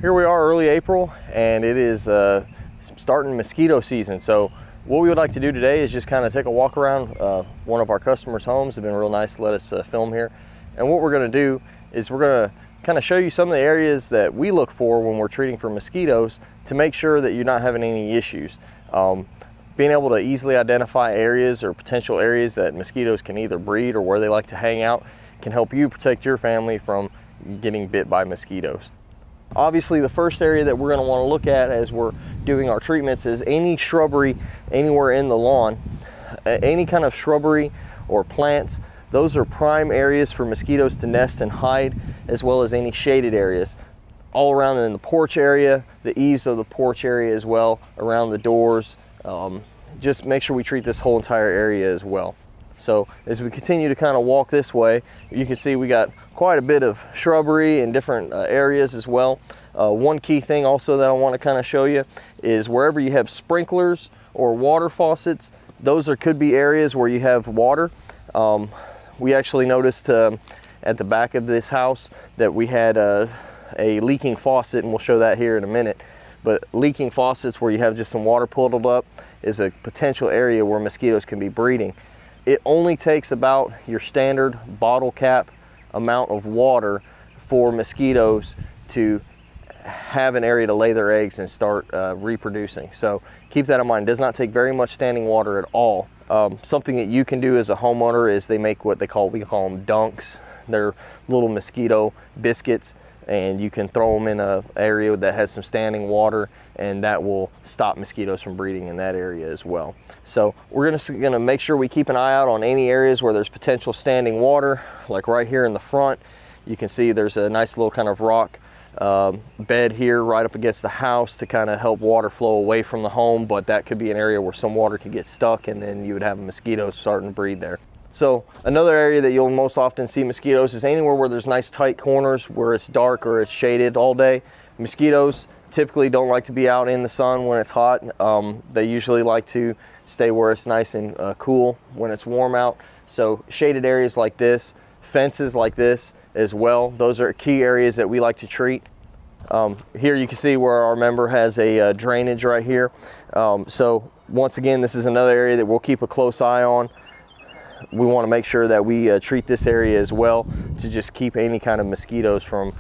Here we are early April, and it is starting mosquito season. So what we would like to do today is just kind of take a walk around one of our customers' homes. They've been real nice to let us film here. And what we're going to do is we're going to kind of show you some of the areas that we look for when we're treating for mosquitoes to make sure that you're not having any issues. Being able to easily identify areas or potential areas that mosquitoes can either breed or where they like to hang out can help you protect your family from getting bit by mosquitoes. Obviously, the first area that we're going to want to look at as we're doing our treatments is any shrubbery anywhere in the lawn. Any kind of shrubbery or plants, those are prime areas for mosquitoes to nest and hide, as well as any shaded areas. All around in the porch area, the eaves of the porch area as well, around the doors. Just make sure we treat this whole entire area as well. So as we continue to kind of walk this way, you can see we got quite a bit of shrubbery in different areas as well. One key thing also that I want to kind of show you is wherever you have sprinklers or water faucets, those could be areas where you have water. We actually noticed at the back of this house that we had a leaking faucet, and we'll show that here in a minute. But leaking faucets where you have just some water puddled up is a potential area where mosquitoes can be breeding. It only takes about your standard bottle cap amount of water for mosquitoes to have an area to lay their eggs and start reproducing. So keep that in mind. It does not take very much standing water at all. Something that you can do as a homeowner is they make what we call them dunks. They're little mosquito biscuits, and you can throw them in an area that has some standing water, and that will stop mosquitoes from breeding in that area as well. So we're gonna make sure we keep an eye out on any areas where there's potential standing water, like right here in the front. You can see there's a nice little kind of rock bed here right up against the house to kind of help water flow away from the home, but that could be an area where some water could get stuck, and then you would have mosquitoes starting to breed there. So another area that you'll most often see mosquitoes is anywhere where there's nice tight corners where it's dark or it's shaded all day. Mosquitoes typically don't like to be out in the sun when it's hot. They usually like to stay where it's nice and cool when it's warm out. So shaded areas like this, fences like this as well, those are key areas that we like to treat. Here you can see where our member has a drainage right here. So once again, this is another area that we'll keep a close eye on. We want to make sure that we treat this area as well to just keep any kind of mosquitoes from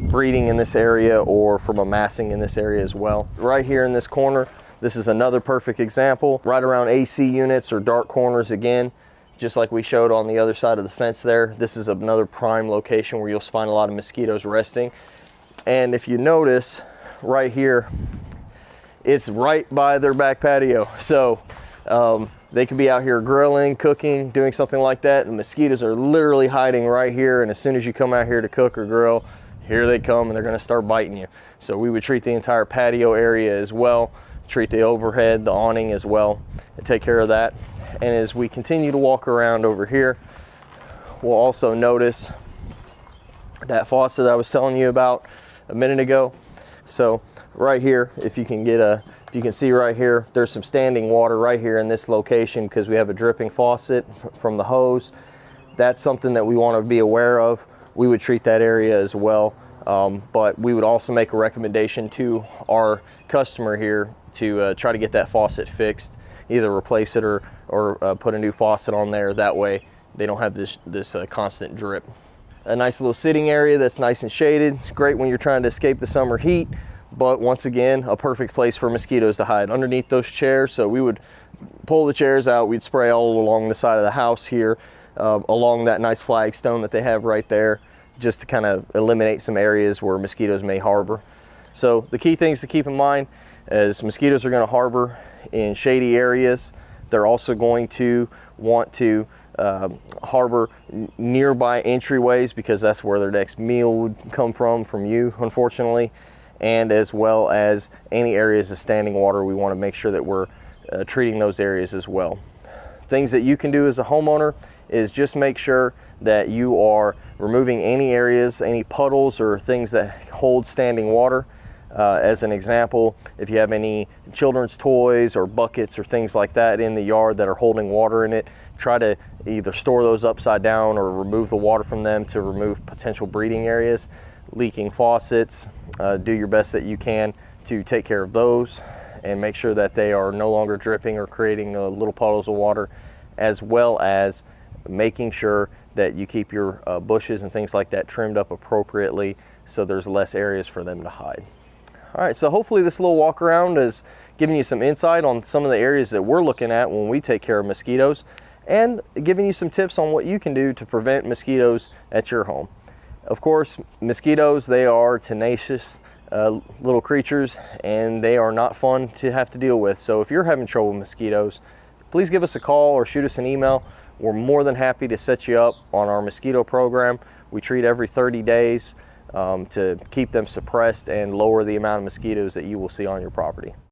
breeding in this area or from amassing in this area as well. Right here in this corner, this is another perfect example. Right around AC units or dark corners again, just like we showed on the other side of the fence there. This is another prime location where you'll find a lot of mosquitoes resting. And if you notice right here, it's right by their back patio. So they could be out here grilling, cooking, doing something like that, and the mosquitoes are literally hiding right here, and as soon as you come out here to cook or grill, here they come and they're going to start biting you. So we would treat the entire patio area as well, treat the overhead, the awning as well, and take care of that. And as we continue to walk around over here, we'll also notice that faucet I was telling you about a minute ago. So right here, if you can see right here, there's some standing water right here in this location because we have a dripping faucet from the hose. That's something that we want to be aware of. We would treat that area as well, but we would also make a recommendation to our customer here to try to get that faucet fixed, either replace it or put a new faucet on there. That way they don't have this constant drip. A nice little sitting area that's nice and shaded. It's great when you're trying to escape the summer heat, but once again, a perfect place for mosquitoes to hide underneath those chairs. So we would pull the chairs out, we'd spray all along the side of the house here, along that nice flagstone that they have right there, just to kind of eliminate some areas where mosquitoes may harbor. So the key things to keep in mind is mosquitoes are going to harbor in shady areas. They're also going to want to harbor nearby entryways because that's where their next meal would come from you, unfortunately. And as well as any areas of standing water, we want to make sure that we're treating those areas as well. Things that you can do as a homeowner is just make sure that you are removing any areas, any puddles or things that hold standing water. As an example, if you have any children's toys or buckets or things like that in the yard that are holding water in it, try to either store those upside down or remove the water from them to remove potential breeding areas. leaking faucets, do your best that you can to take care of those and make sure that they are no longer dripping or creating little puddles of water, as well as making sure that you keep your bushes and things like that trimmed up appropriately so there's less areas for them to hide. All right, so hopefully this little walk around is giving you some insight on some of the areas that we're looking at when we take care of mosquitoes, and giving you some tips on what you can do to prevent mosquitoes at your home. Of course, mosquitoes, they are tenacious little creatures, and they are not fun to have to deal with. So if you're having trouble with mosquitoes, please give us a call or shoot us an email. We're more than happy to set you up on our mosquito program. We treat every 30 days to keep them suppressed and lower the amount of mosquitoes that you will see on your property.